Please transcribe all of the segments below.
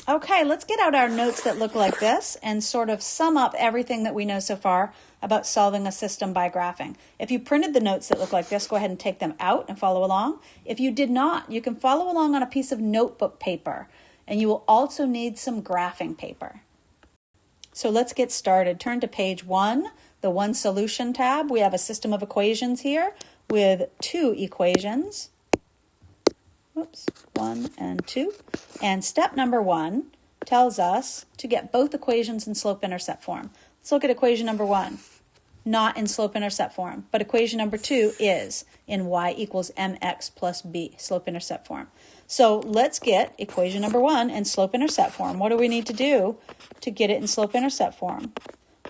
Okay, let's get out our notes that look like this and sort of sum up everything that we know so far about solving a system by graphing. If you printed the notes that look like this, go ahead and take them out and follow along. If you did not, you can follow along on a piece of notebook paper, and you will also need some graphing paper. So let's get started. Turn to page 1, the One Solution tab. We have a system of equations here with 2 equations. Oops, 1 and 2. And step number 1 tells us to get both equations in slope-intercept form. Let's look at equation number 1, not in slope-intercept form, but equation number 2 is in y equals mx plus b, slope-intercept form. So let's get equation number 1 in slope-intercept form. What do we need to do to get it in slope-intercept form?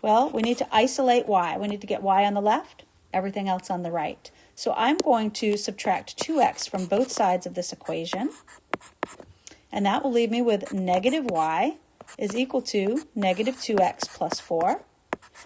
Well, we need to isolate y. We need to get y on the left, everything else on the right. So I'm going to subtract 2x from both sides of this equation, and that will leave me with negative y is equal to negative 2x plus 4.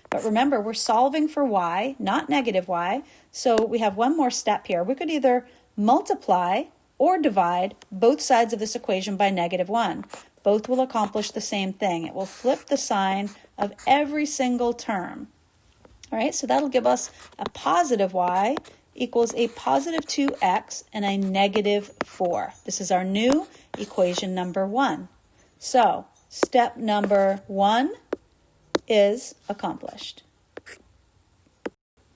But remember, we're solving for y, not negative y, so we have one more step here. We could either multiply or divide both sides of this equation by negative 1. Both will accomplish the same thing. It will flip the sign of every single term. All right, so that'll give us a positive y equals a positive 2x and a negative 4. This is our new equation number 1. So step number 1 is accomplished.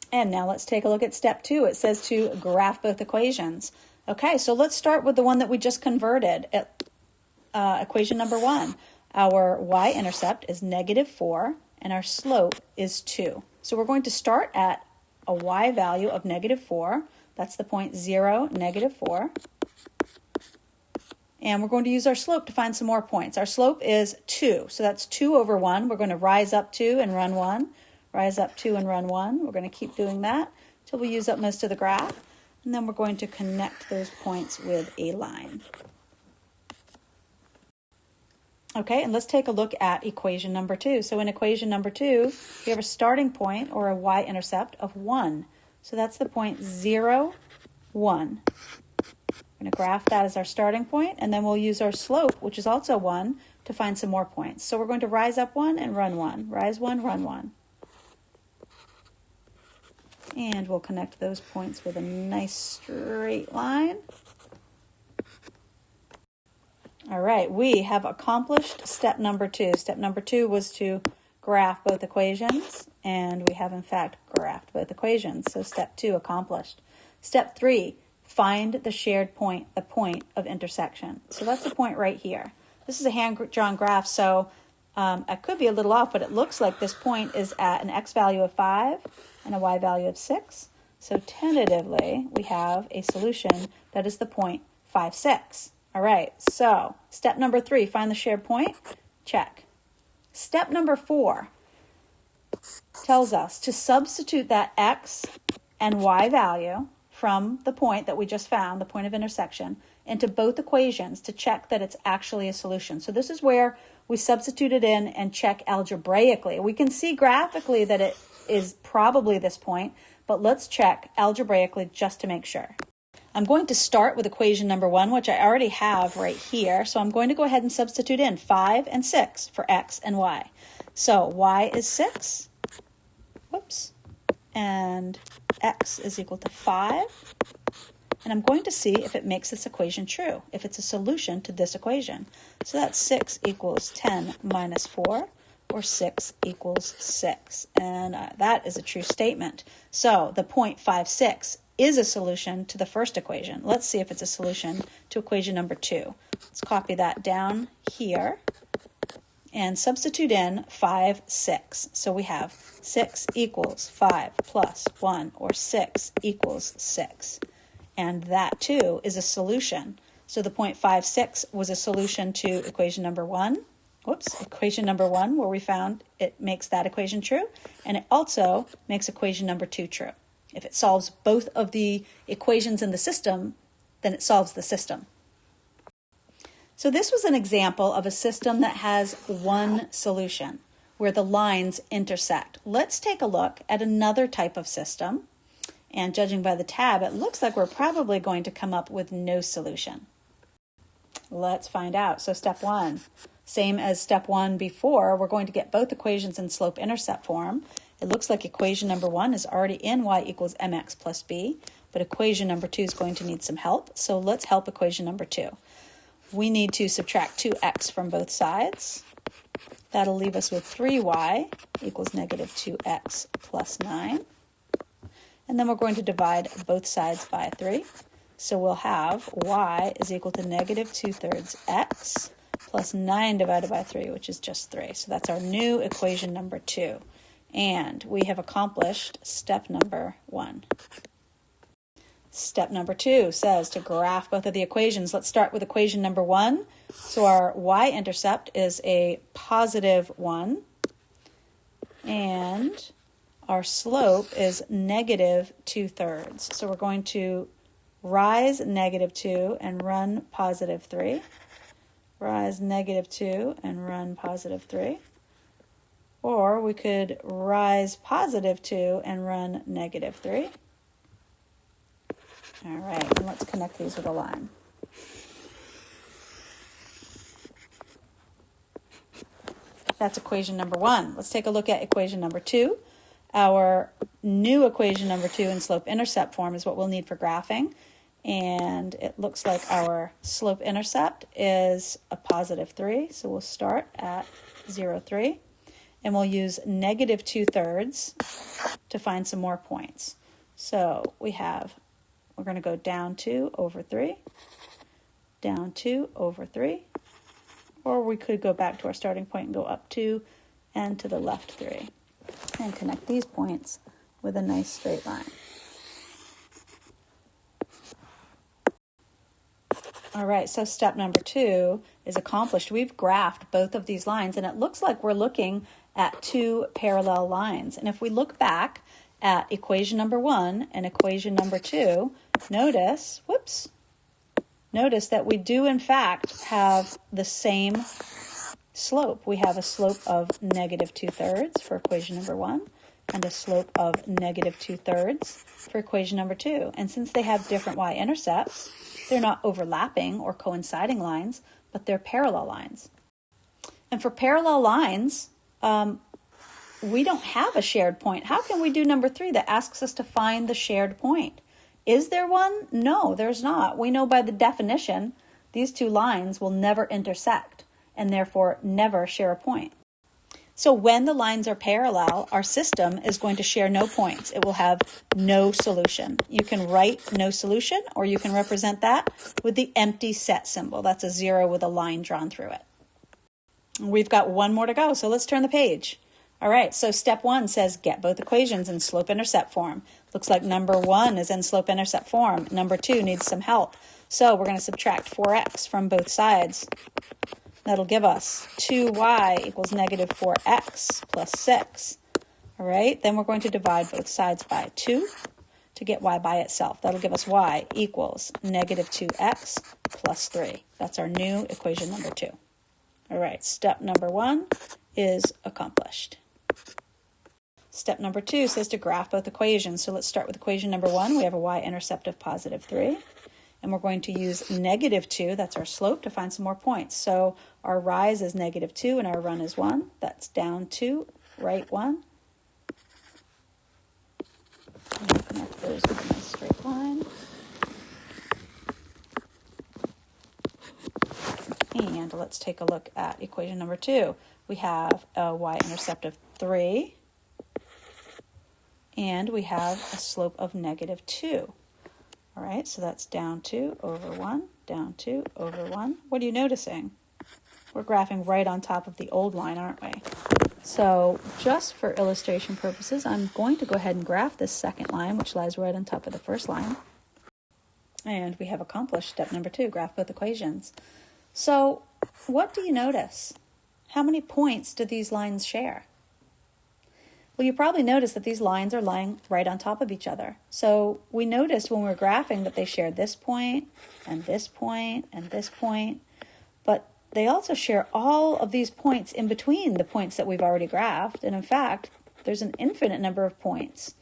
And now let's take a look at step 2. It says to graph both equations. Okay, so let's start with the one that we just converted. Equation number 1. Our y-intercept is negative 4 and our slope is 2. So we're going to start at a y value of negative 4. That's the point 0, negative 4. And we're going to use our slope to find some more points. Our slope is 2, so that's 2 over 1. We're going to rise up 2 and run 1. Rise up 2 and run 1. We're going to keep doing that until we use up most of the graph. And then we're going to connect those points with a line. Okay, and let's take a look at equation number 2. So in equation number 2, we have a starting point, or a y-intercept, of 1. So that's the point 0, 1. We're going to graph that as our starting point, and then we'll use our slope, which is also 1, to find some more points. So we're going to rise up 1 and run 1. Rise 1, run 1. And we'll connect those points with a nice straight line. All right, we have accomplished step number 2. Step number 2 was to graph both equations, and we have in fact graphed both equations. So step 2 accomplished. Step 3, find the shared point, the point of intersection. So that's the point right here. This is a hand-drawn graph, so I could be a little off, but it looks like this point is at an x value of 5 and a y value of 6. So tentatively, we have a solution that is the point 5, 6. All right, so step number 3, find the shared point. Check. Step number 4 tells us to substitute that x and y value from the point that we just found, the point of intersection, into both equations to check that it's actually a solution. So this is where we substitute it in and check algebraically. We can see graphically that it is probably this point, but let's check algebraically just to make sure. I'm going to start with equation number 1, which I already have right here. So I'm going to go ahead and substitute in 5 and 6 for x and y. So y is 6, whoops, and x is equal to 5. And I'm going to see if it makes this equation true, if it's a solution to this equation. So that's 6 equals 10 minus 4, or 6 equals 6. And that is a true statement. So the point 5, 6 is a solution to the first equation. Let's see if it's a solution to equation number 2. Let's copy that down here and substitute in 5, 6. So we have 6 equals 5 plus 1, or 6 equals 6. And that too is a solution. So the point 5, 6 was a solution to equation number 1. Whoops, equation number 1, where we found it makes that equation true. And it also makes equation number 2 true. If it solves both of the equations in the system, then it solves the system. So this was an example of a system that has one solution, where the lines intersect. Let's take a look at another type of system. And judging by the tab, it looks like we're probably going to come up with no solution. Let's find out. So step 1, Same as step 1 before, we're going to get both equations in slope-intercept form. It looks like equation number 1 is already in y equals mx plus b, but equation number 2 is going to need some help. So let's help equation number 2. We need to subtract 2x from both sides. That'll leave us with 3y equals negative 2x plus 9. And then we're going to divide both sides by 3. So we'll have y is equal to negative 2/3 x plus 9 divided by 3, which is just 3. So that's our new equation number 2. And we have accomplished step number 1. Step number 2 says to graph both of the equations. Let's start with equation number 1. So our y-intercept is a positive 1. And our slope is negative 2/3. So we're going to rise negative 2 and run positive 3. Rise negative 2 and run positive 3. Or we could rise positive 2 and run negative 3. All right, and let's connect these with a line. That's equation number 1. Let's take a look at equation number 2. Our new equation number 2 in slope-intercept form is what we'll need for graphing. And it looks like our slope-intercept is a positive 3. So we'll start at 0, 3. And we'll use negative 2/3 to find some more points. So we're going to go down 2 over 3, down 2 over 3, or we could go back to our starting point and go up 2 and to the left 3, and connect these points with a nice straight line. All right, so step number 2 is accomplished. We've graphed both of these lines, and it looks like we're looking at 2 parallel lines. And if we look back at equation number 1 and equation number 2, notice that we do in fact have the same slope. We have a slope of negative 2/3 for equation number 1 and a slope of negative 2/3 for equation number 2. And since they have different y-intercepts, they're not overlapping or coinciding lines, but they're parallel lines. And for parallel lines, we don't have a shared point. How can we do number 3 that asks us to find the shared point? Is there one? No, there's not. We know by the definition, these 2 lines will never intersect and therefore never share a point. So when the lines are parallel, our system is going to share no points. It will have no solution. You can write no solution, or you can represent that with the empty set symbol. That's a 0 with a line drawn through it. We've got one more to go, so let's turn the page. All right, so step 1 says get both equations in slope-intercept form. Looks like number 1 is in slope-intercept form. Number 2 needs some help. So we're going to subtract 4x from both sides. That'll give us 2y equals negative 4x plus 6. All right, then we're going to divide both sides by 2 to get y by itself. That'll give us y equals negative 2x plus 3. That's our new equation number 2. All right, step number 1 is accomplished. Step number 2 says to graph both equations. So let's start with equation number 1. We have a y-intercept of positive 3. And we're going to use negative 2, that's our slope, to find some more points. So our rise is negative 2 and our run is 1. That's down 2, right 1. And we'll connect those with a nice straight line. And let's take a look at equation number 2. We have a y-intercept of 3. And we have a slope of negative 2. All right, so that's down 2 over 1, down 2 over 1. What are you noticing? We're graphing right on top of the old line, aren't we? So just for illustration purposes, I'm going to go ahead and graph this second line, which lies right on top of the first line. And we have accomplished step number 2, graph both equations. So what do you notice? How many points do these lines share? Well, you probably noticed that these lines are lying right on top of each other. So we noticed when we were graphing that they shared this point, and this point, and this point. But they also share all of these points in between the points that we've already graphed. And in fact, there's an infinite number of points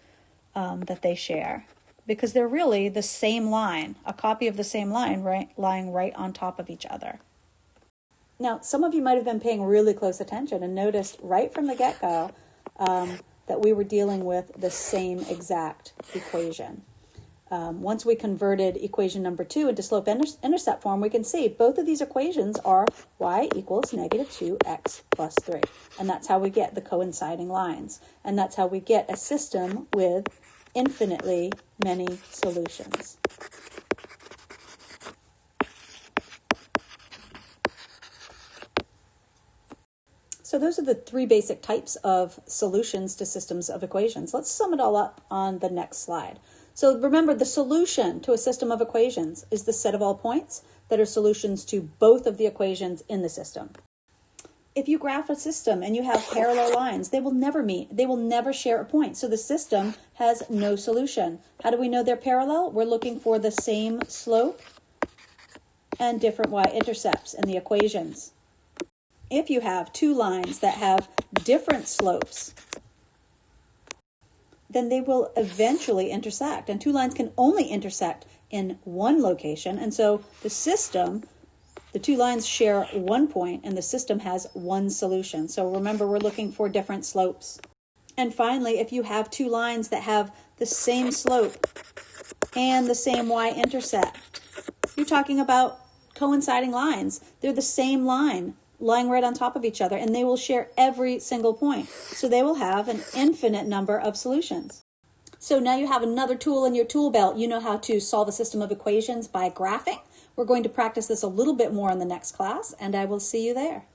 that they share, because they're really the same line, a copy of the same line, right, lying right on top of each other. Now, some of you might have been paying really close attention and noticed right from the get-go that we were dealing with the same exact equation. Once we converted equation number 2 into slope-intercept form, we can see both of these equations are y equals negative 2x plus 3. And that's how we get the coinciding lines. And that's how we get a system with infinitely many solutions. So those are the 3 basic types of solutions to systems of equations. Let's sum it all up on the next slide. So remember, the solution to a system of equations is the set of all points that are solutions to both of the equations in the system. If you graph a system and you have parallel lines, they will never meet. They will never share a point. So the system has no solution. How do we know they're parallel? We're looking for the same slope and different y-intercepts in the equations. If you have 2 lines that have different slopes, then they will eventually intersect. And 2 lines can only intersect in one location. And so the system, the 2 lines share one point, and the system has one solution. So remember, we're looking for different slopes. And finally, if you have 2 lines that have the same slope and the same y-intercept, you're talking about coinciding lines. They're the same line, lying right on top of each other, and they will share every single point. So they will have an infinite number of solutions. So now you have another tool in your tool belt. You know how to solve a system of equations by graphing. We're going to practice this a little bit more in the next class, and I will see you there.